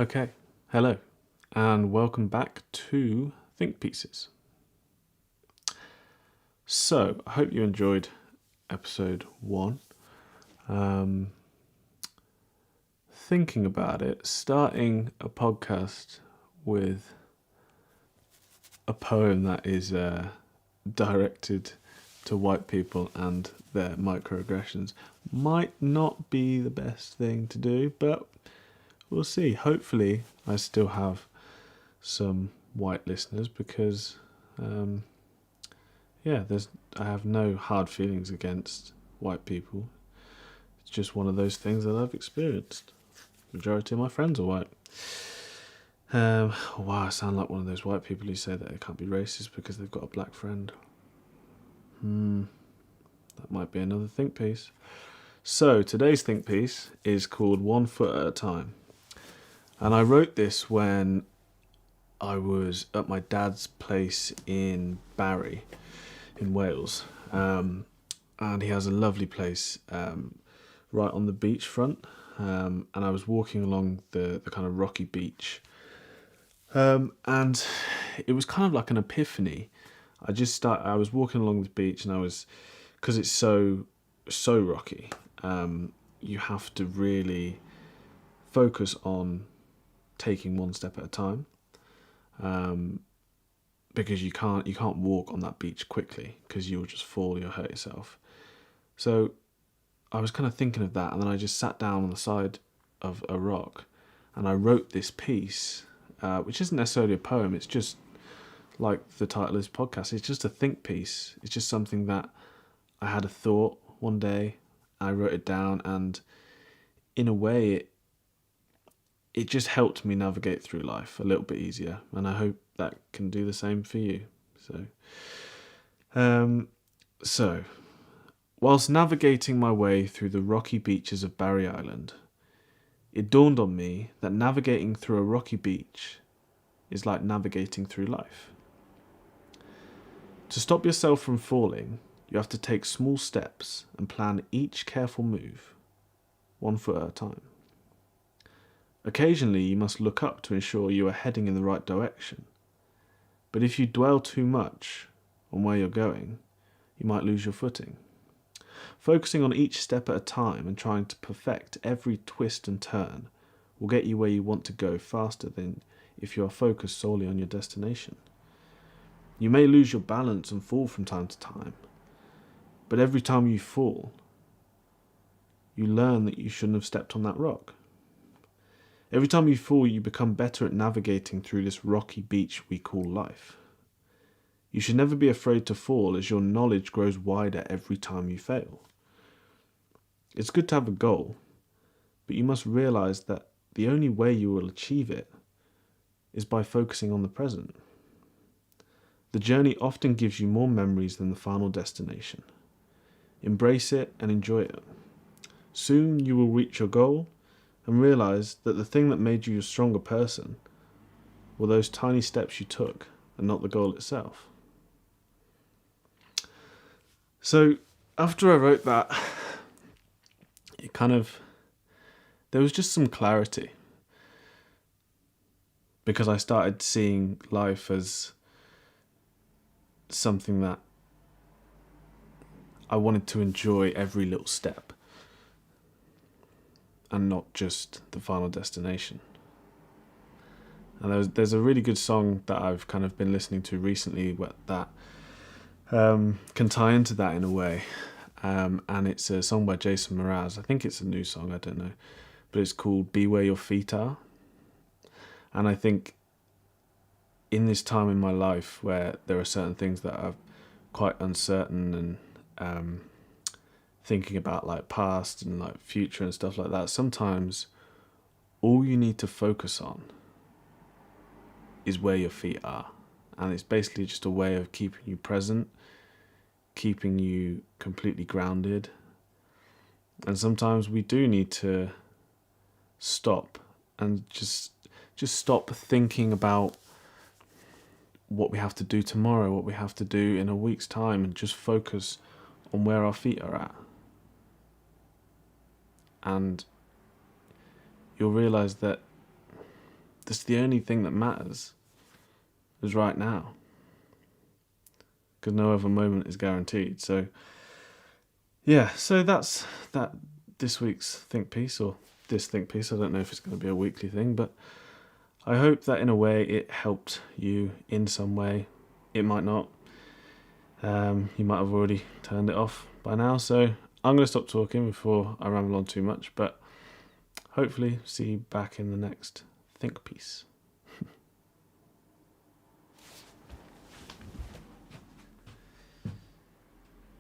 Okay, hello, and welcome back to Think Pieces. So, I hope you enjoyed episode 1. Thinking about it, starting a podcast with a poem that is directed to white people and their microaggressions might not be the best thing to do, but we'll see. Hopefully, I still have some white listeners because, I have no hard feelings against white people. It's just one of those things that I've experienced. Majority of my friends are white. Wow, I sound like one of those white people who say that they can't be racist because they've got a black friend. That might be another think piece. So, today's think piece is called 1 Foot at a Time. And I wrote this when I was at my dad's place in Barry, in Wales. And he has a lovely place right on the beachfront. And I was walking along the kind of rocky beach. And it was kind of like an epiphany. I was walking along the beach and because it's so rocky, you have to really focus on taking one step at a time. Because you can't walk on that beach quickly because you'll just fall, you'll hurt yourself. So I was kind of thinking of that, and then I just sat down on the side of a rock and I wrote this piece, which isn't necessarily a poem. It's just like the title of this podcast. It's just a think piece. It's just something that I had a thought one day. I wrote it down, and in a way, it just helped me navigate through life a little bit easier, and I hope that can do the same for you. So, whilst navigating my way through the rocky beaches of Barry Island, it dawned on me that navigating through a rocky beach is like navigating through life. To stop yourself from falling, you have to take small steps and plan each careful move, 1 foot at a time. Occasionally, you must look up to ensure you are heading in the right direction. But if you dwell too much on where you're going, you might lose your footing. Focusing on each step at a time and trying to perfect every twist and turn will get you where you want to go faster than if you are focused solely on your destination. You may lose your balance and fall from time to time, but every time you fall, you learn that you shouldn't have stepped on that rock. Every time you fall, you become better at navigating through this rocky beach we call life. You should never be afraid to fall, as your knowledge grows wider every time you fail. It's good to have a goal, but you must realize that the only way you will achieve it is by focusing on the present. The journey often gives you more memories than the final destination. Embrace it and enjoy it. Soon you will reach your goal and realize that the thing that made you a stronger person were those tiny steps you took and not the goal itself. So after I wrote that, there was just some clarity, because I started seeing life as something that I wanted to enjoy every little step and not just the final destination. And there's a really good song that I've kind of been listening to recently that can tie into that in a way. And it's a song by Jason Mraz. I think it's a new song, I don't know. But it's called Be Where Your Feet Are. And I think in this time in my life where there are certain things that are quite uncertain and thinking about like past and like future and stuff like that, sometimes all you need to focus on is where your feet are. And it's basically just a way of keeping you present, keeping you completely grounded. And sometimes we do need to stop and just stop thinking about what we have to do tomorrow, what we have to do in a week's time, and just focus on where our feet are at. And you'll realize that That's the only thing that matters is right now. Because no other moment is guaranteed. So, yeah, so that's that this week's think piece, or this think piece. I don't know if it's going to be a weekly thing, but I hope that in a way it helped you in some way. It might not. You might have already turned it off by now, so I'm going to stop talking before I ramble on too much, but hopefully see you back in the next think piece.